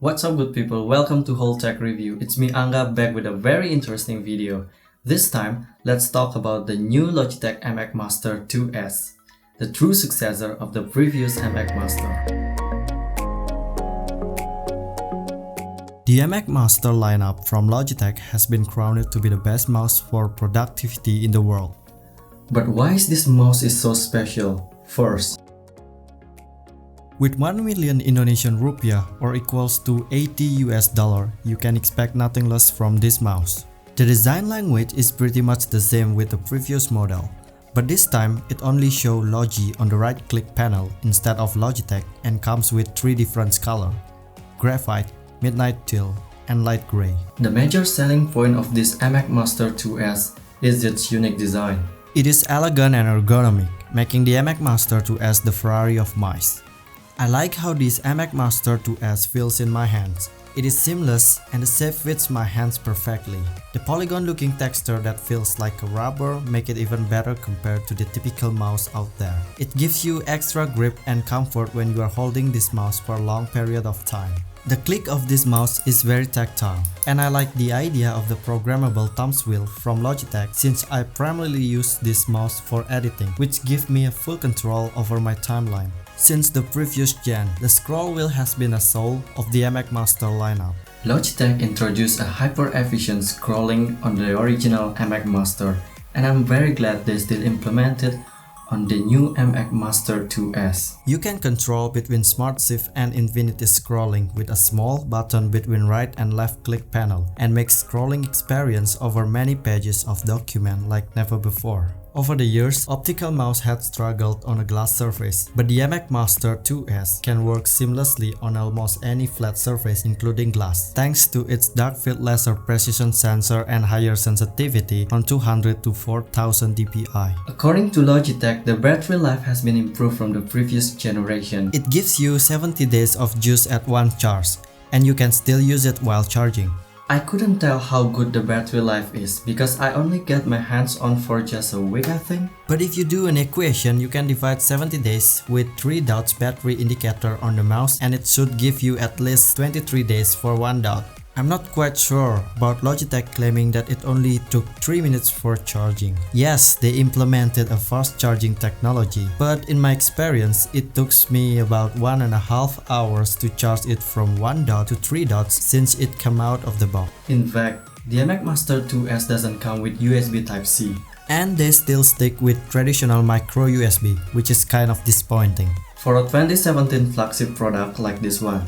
What's up good people, welcome to Whole Tech Review. It's me Angga back with a very interesting video. This time, let's talk about the new Logitech MX Master 2S, the true successor of the previous MX Master. The MX Master lineup from Logitech has been crowned to be the best mouse for productivity in the world. But why is this mouse so special? First, with 1 million Indonesian rupiah or equals to $80 US, you can expect nothing less from this mouse. The design language is pretty much the same with the previous model, but this time it only shows Logi on the right click panel instead of Logitech and comes with 3 different colors: graphite, midnight teal, and light gray. The major selling point of this MX Master 2S is its unique design. It is elegant and ergonomic, making the MX Master 2S the Ferrari of mice. I like how this MX Master 2S feels in my hands. It is seamless and the shape fits my hands perfectly. The polygon looking texture that feels like a rubber make it even better compared to the typical mouse out there. It gives you extra grip and comfort when you are holding this mouse for a long period of time. The click of this mouse is very tactile, and I like the idea of the programmable thumbs wheel from Logitech since I primarily use this mouse for editing, which gives me a full control over my timeline. Since the previous gen, the scroll wheel has been a soul of the MX Master lineup. Logitech introduced a hyper-efficient scrolling on the original MX Master, and I'm very glad they still implement it on the new MX Master 2S. You can control between Smart Shift and Infinity scrolling with a small button between right and left click panel and make scrolling experience over many pages of document like never before. Over the years, optical mouse had struggled on a glass surface, but the MX Master 2S can work seamlessly on almost any flat surface including glass, thanks to its dark field laser precision sensor and higher sensitivity on 200 to 4000 dpi. According to Logitech, the battery life has been improved from the previous generation. It gives you 70 days of use at one charge, and you can still use it while charging. I couldn't tell how good the battery life is because I only get my hands on for just a week I think. But if you do an equation, you can divide 70 days with 3 dots battery indicator on the mouse and it should give you at least 23 days for 1 dot. I'm not quite sure about Logitech claiming that it only took 3 minutes for charging. Yes, they implemented a fast charging technology, but in my experience, it took me about 1.5 hours to charge it from 1 dot to 3 dots since it came out of the box. In fact, the MX Master 2S doesn't come with USB Type-C. And they still stick with traditional micro USB, which is kind of disappointing for a 2017 flagship product like this one.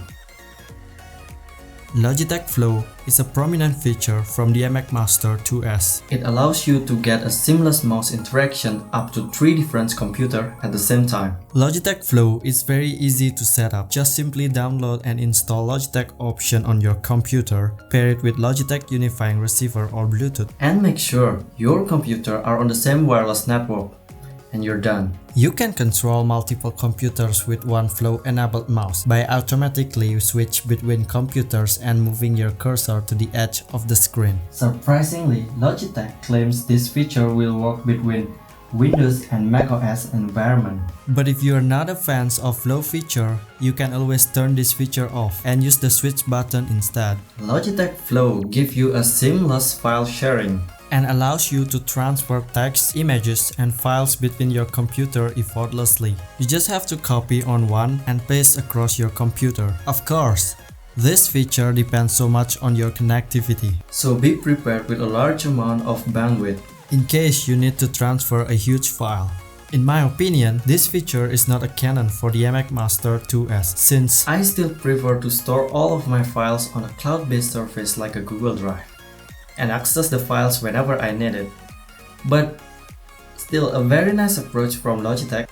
Logitech Flow is a prominent feature from the MX Master 2S. It allows you to get a seamless mouse interaction up to 3 different computers at the same time. Logitech Flow is very easy to set up. Just simply download and install Logitech option on your computer, pair it with Logitech Unifying Receiver or Bluetooth, and make sure your computer are on the same wireless network. And you're done. You can control multiple computers with one Flow-enabled mouse by automatically switch between computers and moving your cursor to the edge of the screen. Surprisingly, Logitech claims this feature will work between Windows and macOS environment. But if you're not a fan of Flow feature, you can always turn this feature off and use the switch button instead. Logitech Flow gives you a seamless file sharing and allows you to transfer text, images, and files between your computer effortlessly. You just have to copy on one and paste across your computer. Of course, this feature depends so much on your connectivity, so be prepared with a large amount of bandwidth in case you need to transfer a huge file. In my opinion, this feature is not a canon for the MX Master 2S since I still prefer to store all of my files on a cloud-based surface like a Google Drive and access the files whenever I need it. But still a very nice approach from Logitech.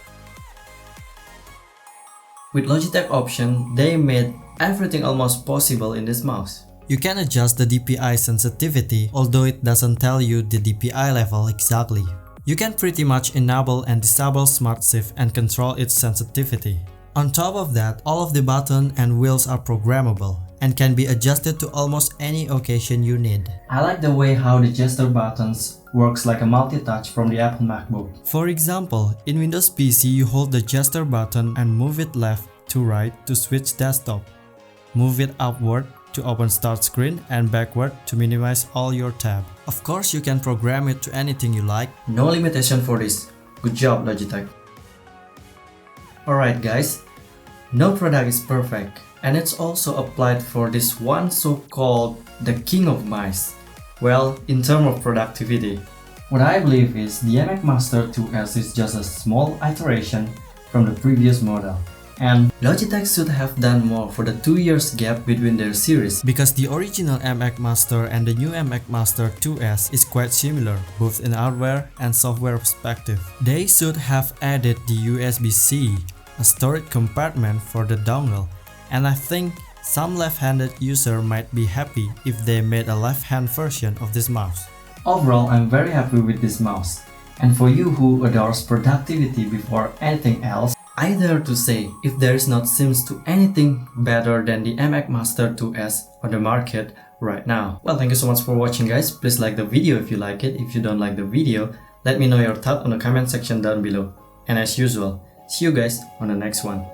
With Logitech option, they made everything almost possible in this mouse. You can adjust the DPI sensitivity, although it doesn't tell you the DPI level exactly. You can pretty much enable and disable Smart Shift and control its sensitivity. On top of that, all of the buttons and wheels are programmable and can be adjusted to almost any occasion you need. I like the way how the gesture buttons works like a multi-touch from the Apple MacBook. For example, in Windows PC you hold the gesture button and move it left to right to switch desktop. Move it upward to open start screen and backward to minimize all your tab. Of course, you can program it to anything you like. No limitation for this. Good job, Logitech. Alright guys, no product is perfect, and it's also applied for this one so-called the king of mice. Well, in terms of productivity, what I believe is the MX Master 2S is just a small iteration from the previous model. And Logitech should have done more for the 2 years gap between their series, because the original MX Master and the new MX Master 2S is quite similar, both in hardware and software perspective. They should have added the USB-C, a storage compartment for the dongle, and I think some left-handed user might be happy if they made a left-hand version of this mouse. Overall, I'm very happy with this mouse. And for you who adores productivity before anything else, I dare to say, if there is not seems to anything better than the MX Master 2S on the market right now. Well, thank you so much for watching guys. Please like the video if you like it. If you don't like the video, let me know your thought on the comment section down below. And as usual, see you guys on the next one.